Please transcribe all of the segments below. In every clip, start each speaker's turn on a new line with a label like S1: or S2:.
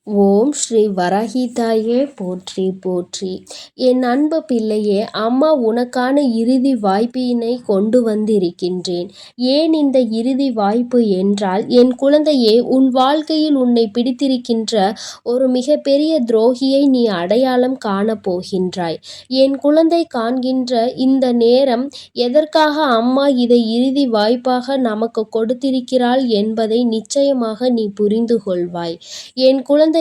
S1: ஓம் ஸ்ரீ வராஹிதாயே போற்றி போற்றி. என் அன்பு பிள்ளையே, அம்மா உனக்கான இறுதி வாய்ப்பினை கொண்டு வந்திருக்கின்றேன். ஏன் இந்த இறுதி வாய்ப்பு என்றால், என் குழந்தையே, உன் வாழ்க்கையில் உன்னை பிடித்திருக்கின்ற ஒரு மிகப்பெரிய துரோகியை நீ அடையாளம் காணப் போகின்றாய். என் குழந்தை, காண்கின்ற இந்த நேரம் எதற்காக அம்மா இதை இறுதி வாய்ப்பாக நமக்கு கொடுத்திருக்கிறாள் என்பதை நிச்சயமாக நீ புரிந்து கொள்வாய். என் குழந்தையே,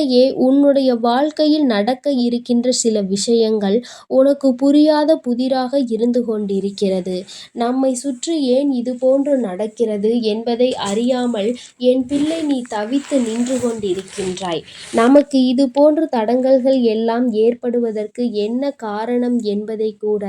S1: உன்னுடைய வாழ்க்கையில் நடக்க இருக்கின்ற சில விஷயங்கள் உனக்கு புரியாத புதிராக இருந்து கொண்டிருக்கிறது. நம்மை சுற்றி ஏன் இது போன்று நடக்கிறது என்பதை அறியாமல் என் பிள்ளை நீ தவித்து நின்று கொண்டிருக்கின்றாய். நமக்கு இது போன்ற தடங்கல்கள் எல்லாம் ஏற்படுவதற்கு என்ன காரணம் என்பதை கூட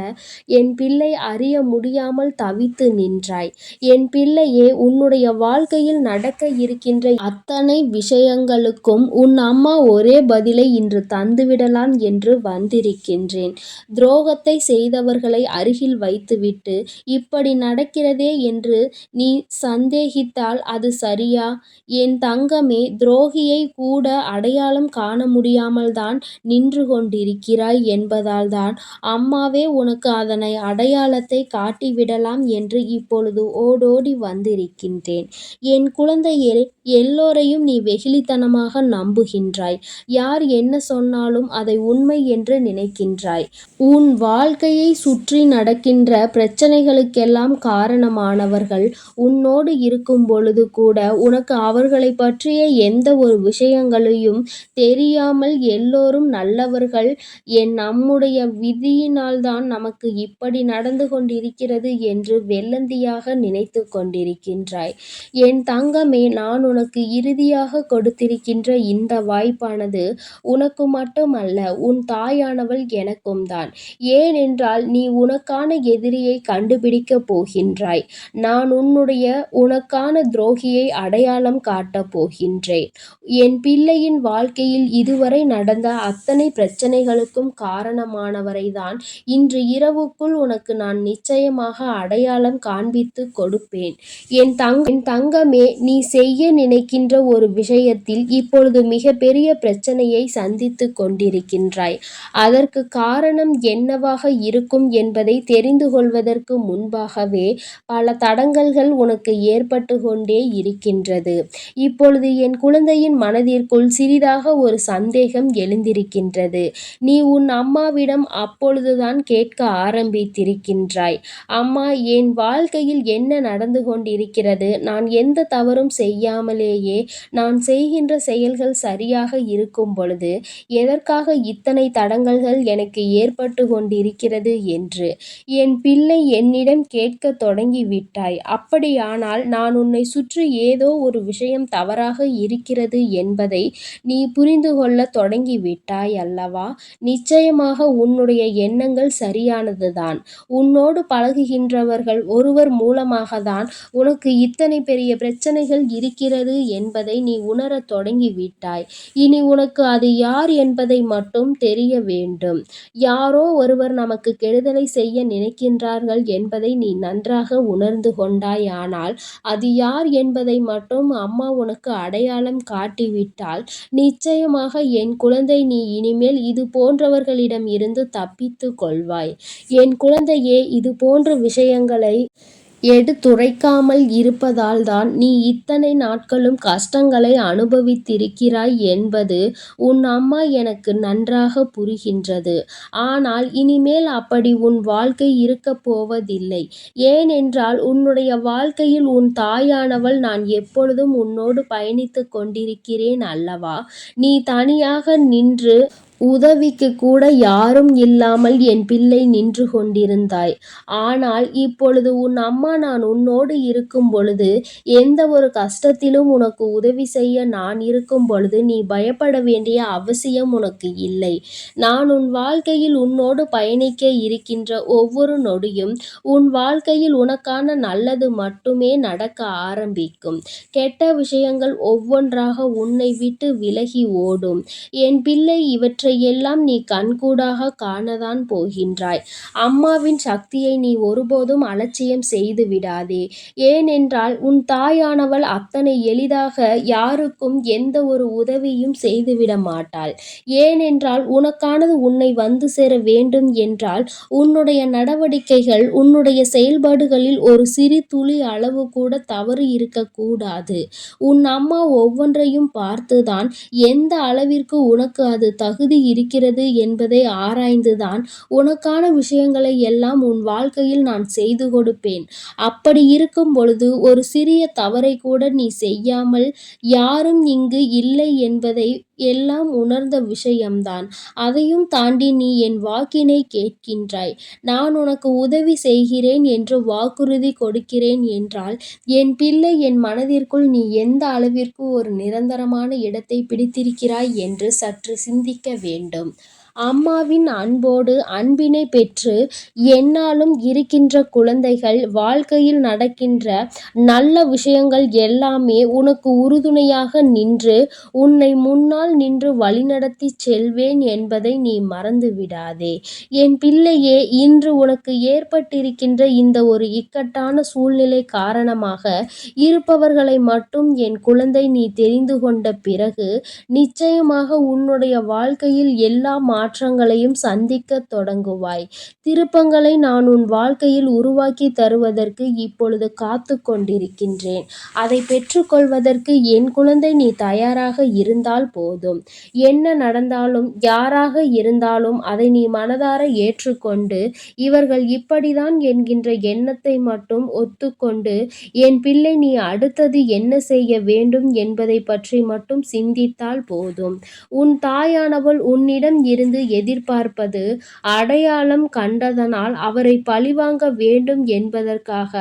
S1: என் பிள்ளை அறிய முடியாமல் தவித்து நின்றாய். என் பிள்ளையே, உன்னுடைய வாழ்க்கையில் நடக்க இருக்கின்ற அத்தனை விஷயங்களுக்கும் உன் அம்மா ஒரே பதிலை இன்று தந்துவிடலாம் என்று வந்திருக்கின்றேன். துரோகத்தை செய்தவர்களை அருகில் வைத்துவிட்டு இப்படி நடக்கிறதே என்று நீ சந்தேகித்தால் அது சரியா? என் தங்கமே, துரோகியை கூட அடையாளம் காண முடியாமல் தான் நின்று கொண்டிருக்கிறாய் என்பதால் தான் அம்மாவே உனக்கு அதனை அடையாளத்தை காட்டிவிடலாம் என்று இப்பொழுது ஓடோடி வந்திருக்கின்றேன். என் குழந்தையே, எல்லோரையும் நீ வெகுளித்தனமாக நம்புகின்றாய். யார் என்ன சொன்னாலும் அதை உண்மை என்று நினைக்கின்றாய். உன் வாழ்க்கையை சுற்றி நடக்கின்ற பிரச்சனைகளுக்கெல்லாம் காரணமானவர்கள் உன்னோடு இருக்கும் பொழுது கூட உனக்கு அவர்களை பற்றிய எந்த ஒரு விஷயங்களையும் தெரியாமல் எல்லோரும் நல்லவர்கள், நம்முடைய விதியினால்தான் நமக்கு இப்படி நடந்து கொண்டிருக்கிறது என்று வெள்ளந்தியாக நினைத்து கொண்டிருக்கின்றாய். என் தங்கமே, நான் உனக்கு இறுதியாக கொடுத்திருக்கின்ற இந்த வாய்ப்பானது உனக்கு மட்டுமல்ல, உன் தாயானவள் எனக்கும் தான். ஏனென்றால் நீ உனக்கான எதிரியை கண்டுபிடிக்கப் போகின்றாய். நான் உனக்கான துரோகியை அடையாளம் காட்டப் போகின்றேன். என் பிள்ளையின் வாழ்க்கையில் இதுவரை நடந்த அத்தனை பிரச்சனைகளுக்கும் காரணமானவரை தான் இன்று இரவுக்குள் உனக்கு நான் நிச்சயமாக அடையாளம் காண்பித்து கொடுப்பேன். என் தங்கமே, நீ செய்ய நினைக்கின்ற ஒரு விஷயத்தில் இப்பொழுது மிகப்பெரிய பிரச்சனையை சந்தித்து கொண்டிருக்கின்றாய். அதற்கு காரணம் என்னவாக இருக்கும் என்பதை தெரிந்து கொள்வதற்கு முன்பாகவே பல தடங்கல்கள் உனக்கு ஏற்பட்டு கொண்டே இருக்கின்றது. இப்பொழுது என் குழந்தையின் மனதிற்குள் சிறிதாக ஒரு சந்தேகம் எழுந்திருக்கின்றது. நீ உன் அம்மாவிடம் அப்பொழுதுதான் கேட்க ஆரம்பித்திருக்கின்றாய். அம்மா, என் வாழ்க்கையில் என்ன நடந்து கொண்டிருக்கிறது? நான் எந்த தவறும் செய்யாமலேயே நான் செய்கின்ற செயல்கள் சரியாக இருக்கும் பொழுது எதற்காக இத்தனை தடங்கல்கள் எனக்கு ஏற்பட்டு கொண்டிருக்கிறது என்று என் பிள்ளை என்னிடம் கேட்க தொடங்கிவிட்டாய். அப்படியானால் நான் உன்னை சுற்றி ஏதோ ஒரு விஷயம் தவறாக இருக்கிறது என்பதை நீ புரிந்து கொள்ள தொடங்கிவிட்டாய் அல்லவா? நிச்சயமாக உன்னுடைய எண்ணங்கள் சரியானதுதான். உன்னோடு பழகுகின்றவர்கள் ஒருவர் மூலமாக தான் உனக்கு இத்தனை பெரிய பிரச்சனைகள் இருக்கிறது என்பதை நீ உணரத் தொடங்கிவிட்டாய். இனி உனக்கு அது யார் என்பதை மட்டும் தெரிய வேண்டும். யாரோ ஒருவர் நமக்கு கெடுதலை செய்ய நினைக்கின்றார்கள் என்பதை நீ நன்றாக உணர்ந்து கொண்டாய். ஆனால் அது யார் என்பதை மட்டும் அம்மா உனக்கு அடையாளம் காட்டிவிட்டால் நிச்சயமாக என் குழந்தை, நீ இனிமேல் இது போன்றவர்களிடம் இருந்து தப்பித்து கொள்வாய். என் குழந்தையே, இது போன்ற விஷயங்களை எடுத்துரைக்காமல் இருப்பதால் தான் நீ இத்தனை நாட்களும் கஷ்டங்களை அனுபவித்திருக்கிறாய் என்பது உன் அம்மா எனக்கு நன்றாக புரிகின்றது. ஆனால் இனிமேல் அப்படி உன் வாழ்க்கை இருக்கப் போவதில்லை. ஏனென்றால் உன்னுடைய வாழ்க்கையில் உன் தாயானவள் நான் எப்பொழுதும் உன்னோடு பயணித்து கொண்டிருக்கிறேன் அல்லவா? நீ தனியாக நின்று உதவிக்கு கூட யாரும் இல்லாமல் என் பிள்ளை நின்று கொண்டிருந்தாய். ஆனால் இப்பொழுது உன் அம்மா நான் உன்னோடு இருக்கும் பொழுது, எந்த ஒரு கஷ்டத்திலும் உனக்கு உதவி செய்ய நான் இருக்கும் பொழுது நீ பயப்பட வேண்டிய அவசியம் உனக்கு இல்லை. நான் உன் வாழ்க்கையில் உன்னோடு பயணிக்க இருக்கின்ற ஒவ்வொரு நொடியும் உன் வாழ்க்கையில் உனக்கான நல்லது மட்டுமே நடக்க ஆரம்பிக்கும். கெட்ட விஷயங்கள் ஒவ்வொன்றாக உன்னை விட்டு விலகி ஓடும். என் பிள்ளை, இவற்றை இதையெல்லாம் நீ கண்கூடாக காணதான் போகின்றாய். அம்மாவின் சக்தியை நீ ஒருபோதும் அலட்சியம் செய்து விடாதே. ஏனென்றால் உன் தாயானவள் அத்தனை எளிதாக யாருக்கும் எந்த ஒரு உதவியும் செய்துவிட மாட்டாள். ஏனென்றால் உனக்கானது உன்னை வந்து சேர வேண்டும் என்றால் உன்னுடைய நடவடிக்கைகள், உன்னுடைய செயல்பாடுகளில் ஒரு சிறு துளி அளவு கூட தவறு இருக்கக்கூடாது. உன் அம்மா ஒவ்வொன்றையும் பார்த்துதான் எந்த அளவிற்கு உனக்கு அது தகுதி இருக்கிறது என்பதை ஆராய்ந்துதான் உனக்கான விஷயங்களை எல்லாம் உன் வாழ்க்கையில் நான் செய்து கொடுப்பேன். அப்படி இருக்கும் பொழுது ஒரு சிறிய தவறை கூட நீ செய்யாமல் யாரும் இங்கு இல்லை என்பதை எல்லாம் உணர்ந்த விஷயம்தான். அதையும் தாண்டி நீ என் வாக்கினை கேட்கின்றாய். நான் உனக்கு உதவி செய்கிறேன் என்று வாக்குறுதி கொடுக்கிறேன் என்றால் என் பிள்ளை என் மனதிற்குள் நீ எந்த அளவிற்கு ஒரு நிரந்தரமான இடத்தை பிடித்திருக்கிறாய் என்று சற்று சிந்திக்க வேண்டும். அம்மாவின் அன்போடு அன்பினை பெற்று எந்நாளும் இருக்கின்ற குழந்தைகள் வாழ்க்கையில் நடக்கின்ற நல்ல விஷயங்கள் எல்லாமே உனக்கு உறுதுணையாக நின்று உன்னை முன்னால் நின்று வழிநடத்தி செல்வேன் என்பதை நீ மறந்து விடாதே. என் பிள்ளையே, இன்று உனக்கு ஏற்பட்டிருக்கின்ற இந்த ஒரு இக்கட்டான சூழ்நிலை காரணமாக இருப்பவர்களை மட்டும் என் குழந்தை நீ தெரிந்து கொண்ட பிறகு நிச்சயமாக உன்னுடைய வாழ்க்கையில் எல்லா மாற்றங்களையும் சந்திக்கத் தொடங்குவாய். திருப்பங்களை நான் உன் வாழ்க்கையில் உருவாக்கி தருவதற்கு இப்பொழுது காத்து கொண்டிருக்கின்றேன். அதை பெற்றுக்கொள்வதற்கு என் குழந்தை நீ தயாராக இருந்தால் போதும். என்ன நடந்தாலும் யாராக இருந்தாலும் அதை நீ மனதார ஏற்றுக்கொண்டு இவர்கள் இப்படிதான் என்கின்ற எண்ணத்தை மட்டும் ஒத்துக்கொண்டு என் பிள்ளை நீ அடுத்தது என்ன செய்ய வேண்டும் என்பதை பற்றி மட்டும் சிந்தித்தால் போதும். உன் தாயானவள் உன்னிடம் இருந்து எதிர்பார்ப்பது அடையாளம் கண்டதனால் அவரை பழிவாங்க வேண்டும் என்பதற்காக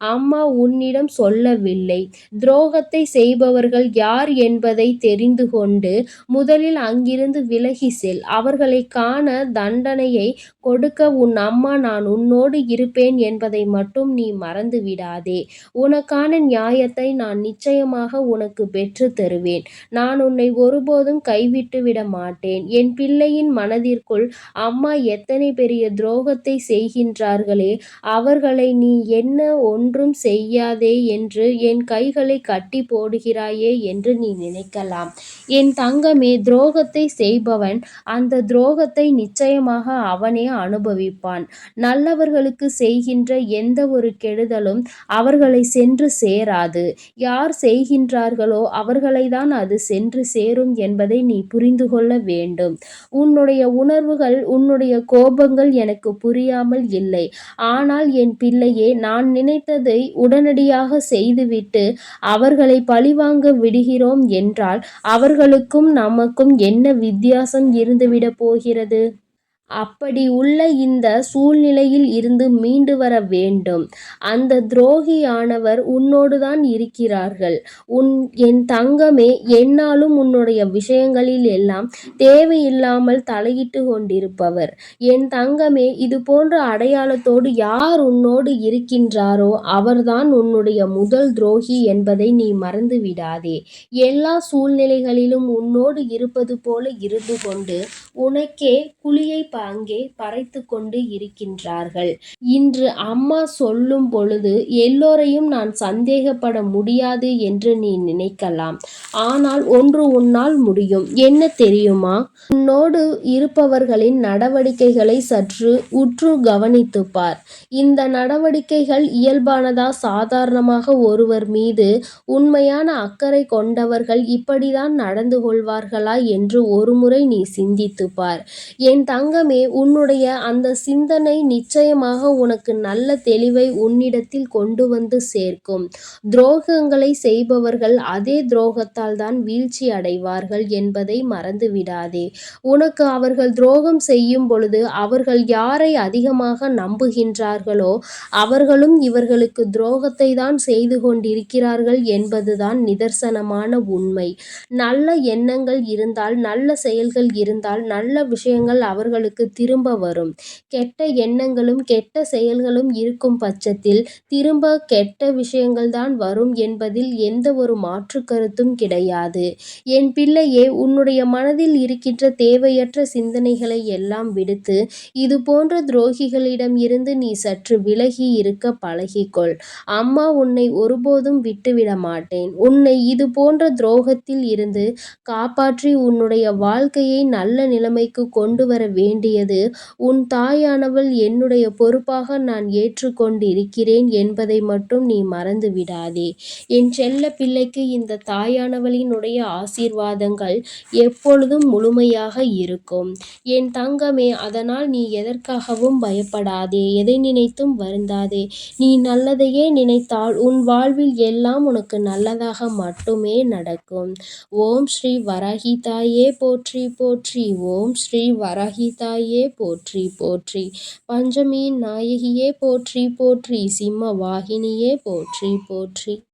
S1: அம்மா உன்னிடம் சொல்லவில்லை. துரோகத்தை செய்பவர்கள் யார் என்பதை தெரிந்து கொண்டு முதலில் அங்கிருந்து விலகி செல். அவர்களை காண தண்டனையை கொடுக்க உன் அம்மா நான் உன்னோடு இருப்பேன் என்பதை மட்டும் நீ மறந்து விடாதே. உனக்கான நியாயத்தை நான் நிச்சயமாக உனக்கு பெற்று தருவேன். நான் உன்னை ஒருபோதும் கைவிட்டு விட மாட்டேன். என் பிள்ளையின் மனதிற்குள் அம்மா எத்தனை பெரிய துரோகத்தை செய்கின்றார்களே, அவர்களை நீ என்ன ஒன்றும் செய்யாதே என்று என் கைகளை கட்டி போடுகிறாயே என்று நீ நினைக்கலாம். என் தங்கமே, துரோகத்தை செய்பவன் அந்த துரோகத்தை நிச்சயமாக அவனே அனுபவிப்பான். நல்லவர்களுக்கு செய்கின்ற எந்த ஒரு கெடுதலும் அவர்களை சென்று சேராது. யார் செய்கின்றார்களோ அவர்களை தான் அது சென்று சேரும் என்பதை நீ புரிந்து கொள்ள வேண்டும். உன்னுடைய உணர்வுகள், உன்னுடைய கோபங்கள் எனக்கு புரியாமல் இல்லை. ஆனால் என் பிள்ளையே, நான் நினைத்ததை உடனடியாக செய்துவிட்டு அவர்களை பழிவாங்க விடுகிறோம் என்றால் அவர்களுக்கும் நமக்கும் என்ன வித்தியாசம் இருந்துவிடப் போகிறது? அப்படி உள்ள இந்த சூழ்நிலையில் இருந்து மீண்டு வர வேண்டும். அந்த துரோகியானவர் உன்னோடுதான் இருக்கிறார்கள். என் தங்கமே, எந்நாளும் உன்னுடைய விஷயங்களில் எல்லாம் தேவையில்லாமல் தலையிட்டு கொண்டிருப்பவர். என் தங்கமே, இது போன்ற அடையாளத்தோடு யார் உன்னோடு இருக்கின்றாரோ அவர்தான் உன்னுடைய முதல் துரோகி என்பதை நீ மறந்து விடாதே. எல்லா சூழ்நிலைகளிலும் உன்னோடு இருப்பது போல இருந்து கொண்டு உனக்கே குழியை அங்கே பறைத்து கொண்டு இருக்கின்றார்கள். இன்று அம்மா சொல்லும் பொழுது எல்லோரையும் நான் சந்தேகப்பட முடியாது என்று நீ நினைக்கலாம். ஆனால் ஒன்று உன்னால் முடியும். என்ன தெரியுமா? உன்னோடு இருப்பவர்களின் நடவடிக்கைகளை சற்று உற்று கவனித்துப் பார். இந்த நடவடிக்கைகள் இயல்பானதா? சாதாரணமாக ஒருவர் மீது உண்மையான அக்கறை கொண்டவர்கள் இப்படிதான் நடந்து கொள்வார்களா என்று ஒருமுறை நீ சிந்தித்துப் பார். என் தங்கமே, உன்னுடைய அந்த சிந்தனை நிச்சயமாக உனக்கு நல்ல தெளிவை உன்னிடத்தில் கொண்டு வந்து சேர்க்கும். துரோகங்களை செய்பவர்கள் அதே துரோகத்தால் தான் வீழ்ச்சி அடைவார்கள் என்பதை மறந்து விடாதே. உனக்கு அவர்கள் துரோகம் செய்யும் பொழுது அவர்கள் யாரை அதிகமாக நம்புகின்றார்களோ அவர்களும் இவர்களுக்கு துரோகத்தை தான் செய்து கொண்டிருக்கிறார்கள் என்பதுதான் நிதர்சனமான உண்மை. நல்ல எண்ணங்கள் இருந்தால், நல்ல செயல்கள் இருந்தால், நல்ல விஷயங்கள் அவர்களுக்கு உங்களுக்கு திரும்ப வரும். கெட்ட எண்ணங்களும் கெட்ட செயல்களும் இருக்கும் பட்சத்தில் திரும்ப கெட்ட விஷயங்கள்தான் வரும் என்பதில் எந்த ஒரு மாற்று கருத்தும் கிடையாது. என் பிள்ளையே, உன்னுடைய மனதில் இருக்கின்ற தேவையற்ற சிந்தனைகளை எல்லாம் விடுத்து இதுபோன்ற துரோகிகளிடம் இருந்து நீ சற்று விலகி இருக்க பழகிக்கொள். அம்மா உன்னை ஒருபோதும் விட்டுவிட மாட்டேன். உன்னை இது போன்ற துரோகத்தில் இருந்து காப்பாற்றி உன்னுடைய வாழ்க்கையை நல்ல நிலைமைக்கு கொண்டு வர வேண்டியது உன் தாயானவள் என்னுடைய பொறுப்பாக நான் ஏற்றுக்கொண்டிருக்கிறேன் என்பதை மட்டும் நீ மறந்து விடாதே. என் செல்ல பிள்ளைக்கு இந்த தாயானவளினுடைய ஆசீர்வாதங்கள் எப்பொழுதும் முழுமையாக இருக்கும். என் தங்கமே, அதனால் நீ எதற்காகவும் பயப்படாதே, எதை நினைத்தும் வருந்தாதே. நீ நல்லதையே நினைத்தால் உன் வாழ்வில் எல்லாம் உனக்கு நல்லதாக மட்டுமே நடக்கும். ஓம் ஸ்ரீ வராகி தாயே போற்றி போற்றி. ஓம் ஸ்ரீ வராகி தாயே போற்றி போற்றி. பஞ்சமியின் நாயகியே போற்றி போற்றி. சிம்ம வாகினியே போற்றி போற்றி.